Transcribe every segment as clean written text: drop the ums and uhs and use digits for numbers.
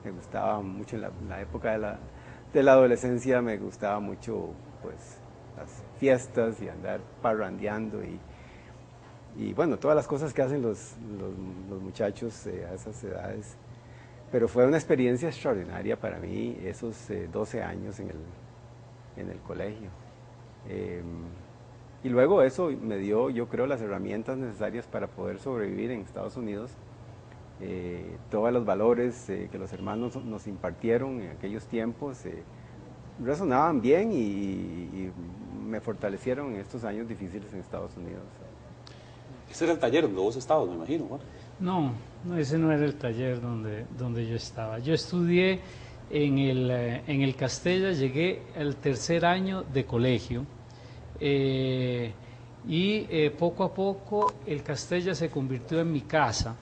me gustaba mucho en la época de la adolescencia, me gustaba mucho pues las fiestas y andar parrandeando y bueno, todas las cosas que hacen los muchachos a esas edades. Pero fue una experiencia extraordinaria para mí esos 12 años en el colegio. Eh, y luego eso me dio, yo creo, las herramientas necesarias para poder sobrevivir en Estados Unidos. Todos los valores que los hermanos nos impartieron en aquellos tiempos resonaban bien y me fortalecieron en estos años difíciles en Estados Unidos. Ese era el taller donde vos estabas, me imagino, Juan. No, no, ese no era el taller donde yo estaba. Yo estudié en el Castella, llegué al tercer año de colegio poco a poco el Castella se convirtió en mi casa.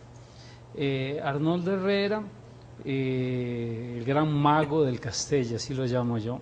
Arnoldo Herrera, el gran mago del Castella, así lo llamo yo,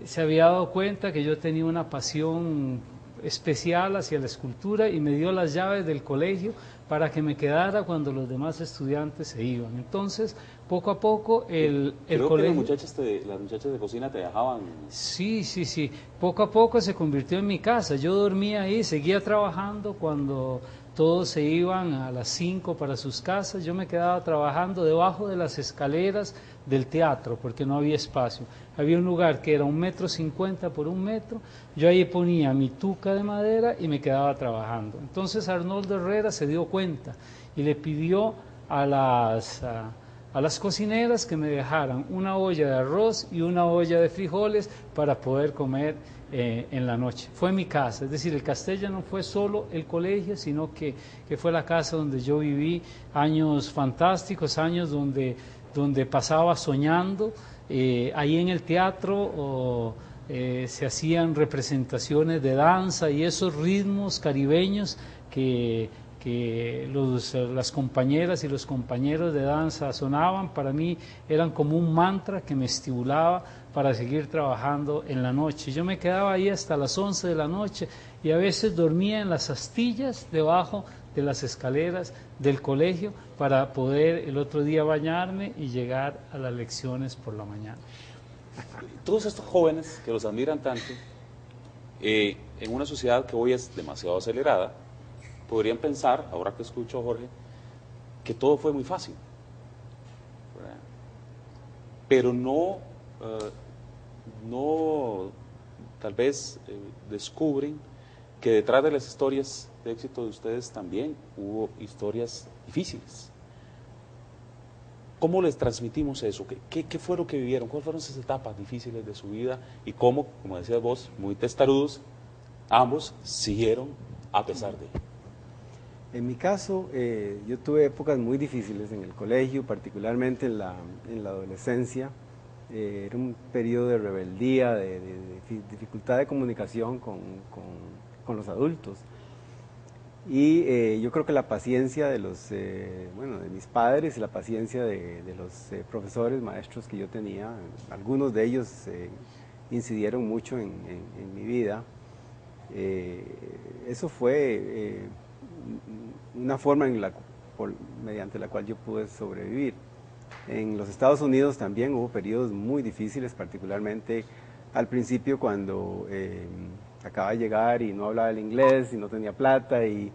se había dado cuenta que yo tenía una pasión especial hacia la escultura y me dio las llaves del colegio para que me quedara cuando los demás estudiantes se iban. Entonces, poco a poco el Creo colegio... que las muchachas de cocina te dejaban... Sí, sí, sí. Poco a poco se convirtió en mi casa. Yo dormía ahí, seguía trabajando cuando todos se iban a las 5 para sus casas. Yo me quedaba trabajando debajo de las escaleras del teatro porque no había espacio. Había un lugar que era 1,50 m por 1 metro. Yo ahí ponía mi tuca de madera y me quedaba trabajando. Entonces Arnoldo Herrera se dio cuenta y le pidió a las cocineras que me dejaran una olla de arroz y una olla de frijoles para poder comer en la noche. Fue mi casa, es decir, el Castella no fue solo el colegio, sino que fue la casa donde yo viví años fantásticos, años donde pasaba soñando. Ahí en el teatro se hacían representaciones de danza y esos ritmos caribeños que las compañeras y los compañeros de danza sonaban, para mí eran como un mantra que me estimulaba para seguir trabajando en la noche. Yo me quedaba ahí hasta las 11 de la noche y a veces dormía en las astillas debajo de las escaleras del colegio para poder el otro día bañarme y llegar a las lecciones por la mañana. Todos estos jóvenes que los admiran tanto, en una sociedad que hoy es demasiado acelerada, podrían pensar, ahora que escucho a Jorge, que todo fue muy fácil, ¿verdad? Pero no tal vez descubren que detrás de las historias de éxito de ustedes también hubo historias difíciles. ¿Cómo les transmitimos eso? ¿Qué fue lo que vivieron? ¿Cuáles fueron esas etapas difíciles de su vida? Y cómo, como decías vos, muy testarudos, ambos siguieron a pesar de... En mi caso, yo tuve épocas muy difíciles en el colegio, particularmente en la adolescencia. Era un periodo de rebeldía, de dificultad de comunicación con los adultos. Y yo creo que la paciencia de de mis padres y la paciencia de los profesores, maestros que yo tenía, algunos de ellos incidieron mucho en mi vida. Eso fue una forma mediante la cual yo pude sobrevivir. En los Estados Unidos también hubo periodos muy difíciles, particularmente al principio cuando acaba de llegar y no hablaba el inglés y no tenía plata y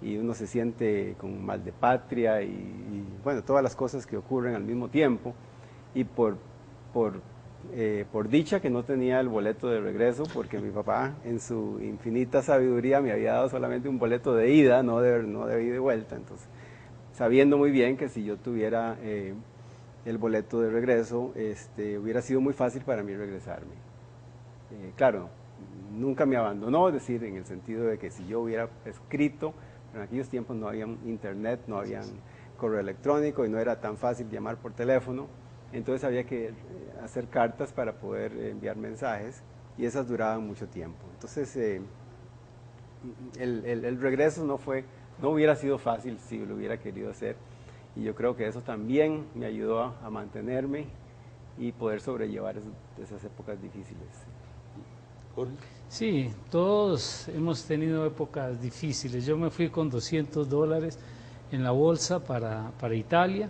uno se siente con mal de patria y bueno, todas las cosas que ocurren al mismo tiempo. Y por dicha que no tenía el boleto de regreso, porque mi papá en su infinita sabiduría me había dado solamente un boleto de ida, no de ida y de vuelta. Entonces, sabiendo muy bien que si yo tuviera el boleto de regreso, hubiera sido muy fácil para mí regresarme. Claro, nunca me abandonó, es decir, en el sentido de que si yo hubiera escrito, en aquellos tiempos no había internet, no había correo electrónico y no era tan fácil llamar por teléfono, entonces había que hacer cartas para poder enviar mensajes y esas duraban mucho tiempo. Entonces el regreso no hubiera sido fácil si lo hubiera querido hacer y yo creo que eso también me ayudó a mantenerme y poder sobrellevar esas épocas difíciles. Jorge. Sí, todos hemos tenido épocas difíciles. Yo me fui con $200 en la bolsa para Italia,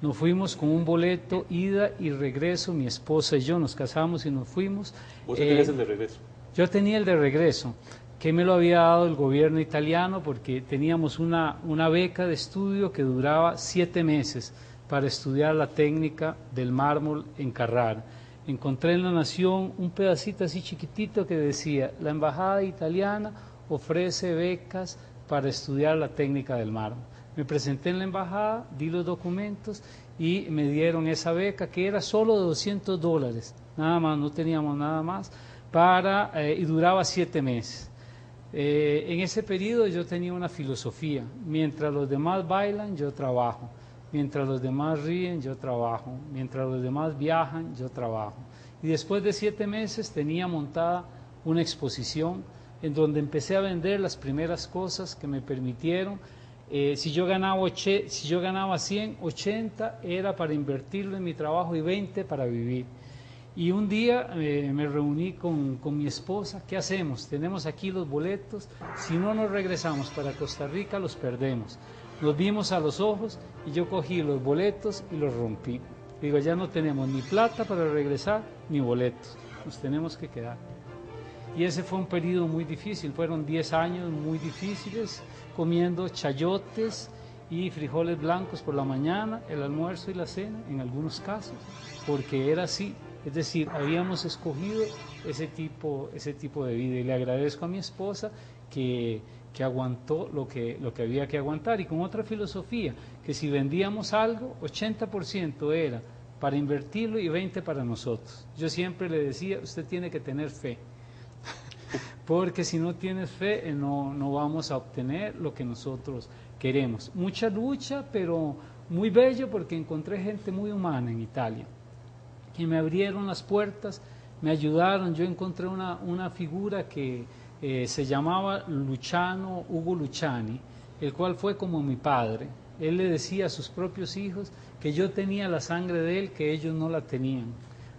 Nos fuimos con un boleto, ida y regreso, mi esposa y yo nos casamos y nos fuimos. ¿Vos tenés el de regreso? Yo tenía el de regreso, que me lo había dado el gobierno italiano porque teníamos una beca de estudio que duraba 7 meses para estudiar la técnica del mármol en Carrara. Encontré en La Nación un pedacito así chiquitito que decía: la embajada italiana ofrece becas para estudiar la técnica del mármol. Me presenté en la embajada, di los documentos y me dieron esa beca, que era solo de $200, nada más, no teníamos nada más, y duraba 7 meses. En ese periodo yo tenía una filosofía: mientras los demás bailan, yo trabajo; mientras los demás ríen, yo trabajo; mientras los demás viajan, yo trabajo. Y después de 7 meses tenía montada una exposición en donde empecé a vender las primeras cosas que me permitieron. Si yo ganaba 100, 80 era para invertirlo en mi trabajo y 20 para vivir. Y un día me reuní con mi esposa: ¿qué hacemos? Tenemos aquí los boletos, si no nos regresamos para Costa Rica los perdemos. Nos vimos a los ojos y yo cogí los boletos y los rompí. Digo, ya no tenemos ni plata para regresar ni boletos, nos tenemos que quedar. Y ese fue un periodo muy difícil, fueron 10 años muy difíciles, comiendo chayotes y frijoles blancos por la mañana, el almuerzo y la cena, en algunos casos, porque era así. Es decir, habíamos escogido ese tipo de vida, y le agradezco a mi esposa que aguantó lo que había que aguantar, y con otra filosofía, que si vendíamos algo, 80% era para invertirlo y 20% para nosotros. Yo siempre le decía: usted tiene que tener fe, porque si no tienes fe no vamos a obtener lo que nosotros queremos. Mucha lucha, pero muy bello, porque encontré gente muy humana en Italia, que me abrieron las puertas, me ayudaron. Yo encontré una figura que se llamaba Ugo Luciani, el cual fue como mi padre. Él le decía a sus propios hijos que yo tenía la sangre de él, que ellos no la tenían,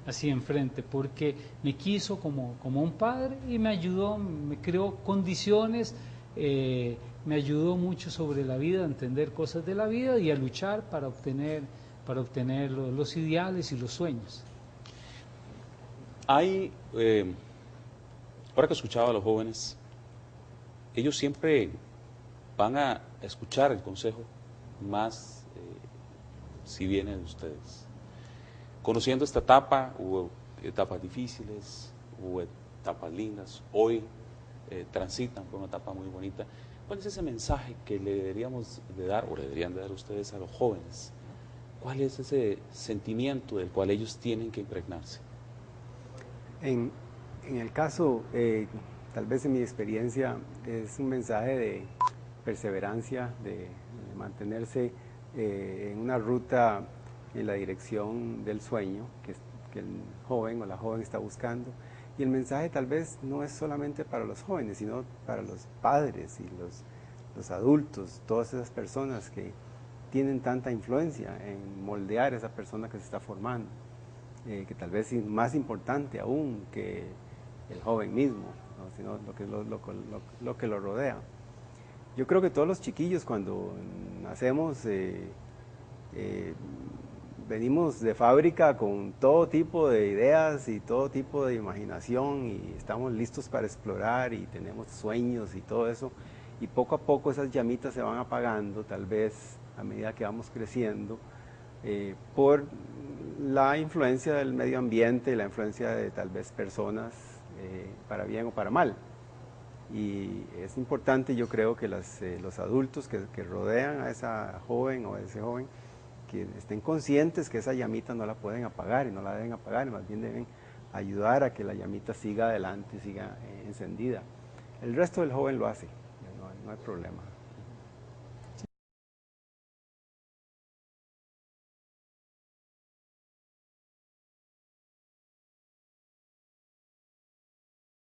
así enfrente, porque me quiso como un padre y me ayudó, me creó condiciones, me ayudó mucho sobre la vida, a entender cosas de la vida y a luchar para obtener los ideales y los sueños. Hay, ahora que escuchaba a los jóvenes, ellos siempre van a escuchar el consejo más si viene de ustedes. Conociendo esta etapa, hubo etapas difíciles, hubo etapas lindas, hoy transitan por una etapa muy bonita. ¿Cuál es ese mensaje que le deberíamos de dar, o le deberían de dar ustedes a los jóvenes? ¿Cuál es ese sentimiento del cual ellos tienen que impregnarse? En el caso, tal vez en mi experiencia, es un mensaje de perseverancia, de mantenerse en una ruta en la dirección del sueño que el joven o la joven está buscando. Y el mensaje tal vez no es solamente para los jóvenes, sino para los padres y los adultos, todas esas personas que tienen tanta influencia en moldear a esa persona que se está formando, que tal vez es más importante aún que el joven mismo, ¿no? Sino lo que lo rodea. Yo creo que todos los chiquillos, cuando nacemos, venimos de fábrica con todo tipo de ideas y todo tipo de imaginación, y estamos listos para explorar y tenemos sueños y todo eso, y poco a poco esas llamitas se van apagando, tal vez a medida que vamos creciendo, por la influencia del medio ambiente, la influencia de tal vez personas, para bien o para mal. Y es importante, yo creo, que los adultos que rodean a esa joven o a ese joven, que estén conscientes que esa llamita no la pueden apagar y no la deben apagar, más bien deben ayudar a que la llamita siga adelante, siga encendida. El resto del joven lo hace, no hay problema.